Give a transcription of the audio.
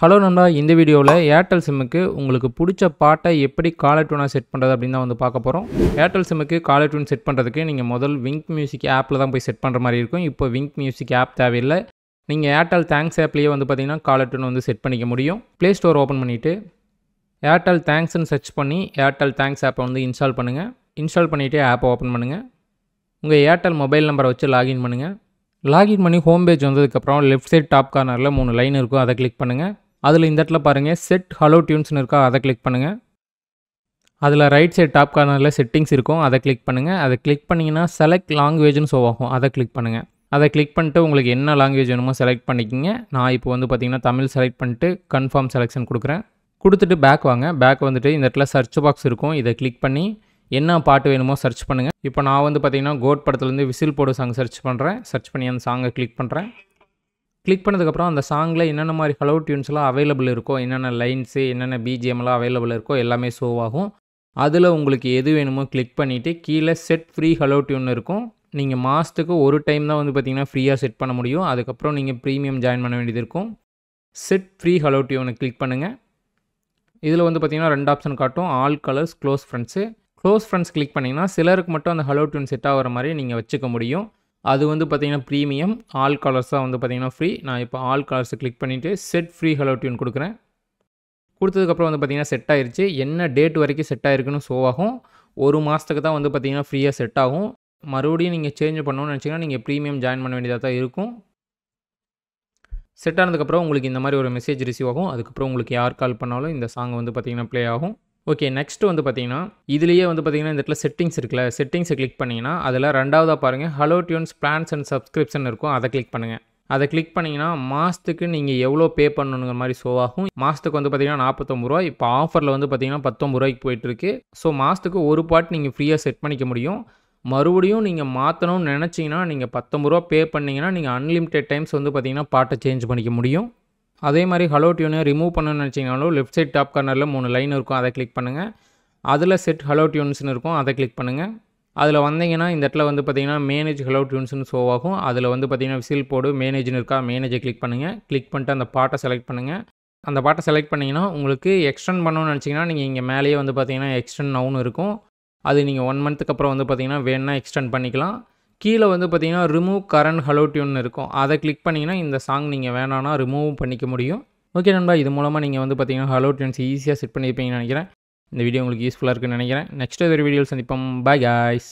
Hello நண்பா, இந்த வீடியோவில் ஏர்டெல் சிம்முக்கு உங்களுக்கு பிடிச்ச பாட்டை எப்படி காலர் டியூனாக செட் பண்ணுறது அப்படின்னு தான் வந்து பார்க்க போகிறோம். ஏர்டெல் சிம்முக்கு காலர் டியூன் செட் பண்ணுறதுக்கு நீங்கள் முதல் விங்க் மியூசிக் ஆப்பில் தான் போய் செட் பண்ணுற மாதிரி இருக்கும். இப்போ விங்க் மியூசிக் ஆப் தேவையில்லை. நீங்கள் ஏர்டெல் தேங்க்ஸ் ஆப்லேயே வந்து பார்த்தீங்கன்னா காலர் டியூன் வந்து செட் பண்ணிக்க முடியும். ப்ளே ஸ்டோர் ஓப்பன் பண்ணிவிட்டு ஏர்டெல் தேங்க்ஸ்ன்னு சர்ச் பண்ணி ஏர்டெல் தேங்க்ஸ் ஆப்பை வந்து இன்ஸ்டால் பண்ணுங்கள். இன்ஸ்டால் பண்ணிவிட்டு ஆப்பை ஓப்பன் பண்ணுங்கள். உங்கள் ஏர்டெல் மொபைல் நம்பரை வச்சு லாகின் பண்ணுங்கள். லாகின் பண்ணி ஹோம் பேஜ் வந்ததுக்கப்புறம் லெஃப்ட் சைட் டாப் கார்னரில் 3 லைன் இருக்கும், அதை கிளிக் பண்ணுங்கள். அதில் இந்த இடத்துல பாருங்கள் செட் ஹலோ டியூன்ஸ்னு இருக்கா, அதை கிளிக் பண்ணுங்கள். அதில் ரைட் சைட் டாப் கார்னரில் செட்டிங்ஸ் இருக்கும், அதை கிளிக் பண்ணுங்கள். அதை கிளிக் பண்ணிங்கன்னா செலக்ட் லாங்குவேஜ்னு ஷோ ஆகும், அதை கிளிக் பண்ணுங்கள். அதை கிளிக் பண்ணிட்டு உங்களுக்கு என்ன லாங்குவேஜ் வேணுமோ செலக்ட் பண்ணிக்கிங்க. நான் இப்போ வந்து பார்த்திங்கன்னா தமிழ் செலக்ட் பண்ணிட்டு கன்ஃபார்ம் செலெக்ஷன் கொடுக்குறேன். கொடுத்துட்டு பேக் வாங்க. பேக் வந்துட்டு இந்த இடத்துல சர்ச் பாக்ஸ் இருக்கும், இதை கிளிக் பண்ணி என்ன பாட்டு வேணுமோ சர்ச் பண்ணுங்கள். இப்போ நான் வந்து பார்த்திங்கன்னா கோட் படத்துலேருந்து விசில் போடு சாங் சர்ச் பண்ணுறேன். சர்ச் பண்ணி அந்த சாங்கை கிளிக் பண்ணுறேன். கிளிக் பண்ணதுக்கப்புறம் அந்த சாங்கில் என்னென்ன மாதிரி ஹலோ டியூன்ஸ்லாம் அவைலபிள் இருக்கோ, என்னென்ன லைன்ஸு, என்னென்ன பிஜிஎம்லாம் அவைலபிள் இருக்கோ எல்லாமே ஷோ ஆகும். அதில் உங்களுக்கு எது வேணுமோ கிளிக் பண்ணிவிட்டு கீழே செட் ஃப்ரீ ஹலோ டியூன் இருக்கும். நீங்கள் மாதத்துக்கு ஒரு டைம் தான் வந்து பார்த்திங்கன்னா ஃப்ரீயாக செட் பண்ண முடியும். அதுக்கப்புறம் நீங்கள் ப்ரீமியம் ஜாயின் பண்ண வேண்டியது இருக்கும். செட் ஃப்ரீ ஹலோ டியூனை கிளிக் பண்ணுங்கள். இதில் வந்து பார்த்திங்கன்னா 2 ஆப்ஷன் காட்டும், all colours, close friends. Close friends click பண்ணிங்கன்னா சிலருக்கு மட்டும் அந்த ஹலோ டியூன் செட் ஆகிற மாதிரி நீங்கள் வச்சுக்க முடியும். அது வந்து பார்த்திங்கன்னா ப்ரீமியம். ஆல் கலர்ஸ் தான் வந்து பார்த்திங்கன்னா ஃப்ரீ. நான் இப்போ ஆல் கலர்ஸை கிளிக் பண்ணிவிட்டு செட் ஃப்ரீ ஹலோ டியூன் கொடுக்குறேன். கொடுத்ததுக்கப்புறம் வந்து பார்த்திங்கன்னா செட் ஆகிருச்சு. என்ன டேட் வரைக்கும் செட் ஆகிருக்குன்னு ஷோ ஆகும். 1 மாதத்துக்கு தான் வந்து பார்த்திங்கன்னா ஃப்ரீயாக செட் ஆகும். மறுபடியும் நீங்கள் சேஞ்ச் பண்ணணும்னு நினச்சிங்கன்னா நீங்கள் ப்ரீமியம் ஜாயின் பண்ண வேண்டியதாக தான் இருக்கும். செட் ஆனதுக்கப்புறம் உங்களுக்கு இந்த மாதிரி ஒரு மெசேஜ் ரிசீவ் ஆகும். அதுக்கப்புறம் உங்களுக்கு யார் கால் பண்ணாலும் இந்த சாங் வந்து பார்த்திங்கன்னா ப்ளே ஆகும். ஓகே, நெக்ஸ்ட் வந்து பார்த்திங்கன்னா இதுலேயே வந்து பார்த்திங்கன்னா இந்த இடத்துல செட்டிங்ஸ் இருக்குல்ல, செட்டிங்ஸை கிளிக் பண்ணிங்கன்னா அதில் 2வதாக பாருங்கள் hello tunes plans and subscription இருக்கும், அதை கிளிக் பண்ணுங்கள். அதை கிளிக் பண்ணிங்கன்னா மாதத்துக்கு நீங்கள் எவ்வளோ பே பண்ணணுங்கிற மாதிரி ஷோ ஆகும். மாதத்துக்கு வந்து பார்த்திங்கன்னா 49 ரூபா. இப்போ ஆஃபரில் வந்து பார்த்திங்கன்னா 19 ரூபாய்க்கு போயிட்டுருக்கு. ஸோ மாதத்துக்கு ஒரு பாட் நீங்கள் ஃப்ரீயாக செட் பண்ணிக்க முடியும். மறுபடியும் நீங்கள் மாற்றணும்னு நினச்சிங்கன்னா நீங்கள் 19 ரூபா பே பண்ணிங்கன்னா நீங்கள் அன்லிமிட்டெட் டைம்ஸ் வந்து பார்த்திங்கன்னா பாட்டை சேஞ்ச் பண்ணிக்க முடியும். அதே மாதிரி ஹலோ டியூனை ரிமூவ் பண்ணணும்னு நினச்சிங்கனாலும் லெஃப்ட் சைட் டாப் கார்னரில் 3 லைன் இருக்கும், அதை கிளிக் பண்ணுங்கள். அதில் செட் ஹலோ டியூன்ஸ்னு இருக்கும், அதை கிளிக் பண்ணுங்கள். அதில் வந்தீங்கன்னா இந்த இடத்துல வந்து பார்த்திங்கன்னா மேனேஜ் ஹலோ டியூன்ஸ்னு ஷோ ஆகும். அதில் வந்து பார்த்திங்கன்னா விசில் போடு மேனேஜ்னு இருக்கா, மேனேஜை கிளிக் பண்ணுங்கள். கிளிக் பண்ணிட்டு அந்த பாட்டை செலக்ட் பண்ணுங்கள். அந்த பாட்டை செலக்ட் பண்ணிங்கன்னா உங்களுக்கு எக்ஸ்டெண்ட் பண்ணணும்னு நினச்சிங்கன்னா நீங்கள் இங்கே மேலேயே வந்து பார்த்திங்கன்னா எக்ஸ்டெண்ட் நவுன்னு இருக்கும். அது நீங்கள் 1 மந்த்துக்கு அப்புறம் வந்து பார்த்திங்கன்னா வேணுன்னா எக்ஸ்டெண்ட் பண்ணிக்கலாம். கீழே வந்து பார்த்திங்கன்னா ரிமூவ் கரண்ட் ஹலோ டியூன் இருக்கும், அதை கிளிக் பண்ணிங்கன்னா இந்த சாங் நீங்கள் வேணான்னா ரிமூவ் பண்ணிக்க முடியும். ஓகே நண்பா, இது மூலமாக நீங்கள் வந்து பார்த்திங்கன்னா ஹலோ டியூன்ஸ் ஈஸியாக செட் பண்ணியிருப்பீங்கன்னு நினைக்கிறேன். இந்த வீடியோ உங்களுக்கு யூஸ்ஃபுல்லாக இருக்குன்னு நினைக்கிறேன். நெக்ஸ்ட் ஒரு வீடியோவில் சந்திப்போம். Bye guys.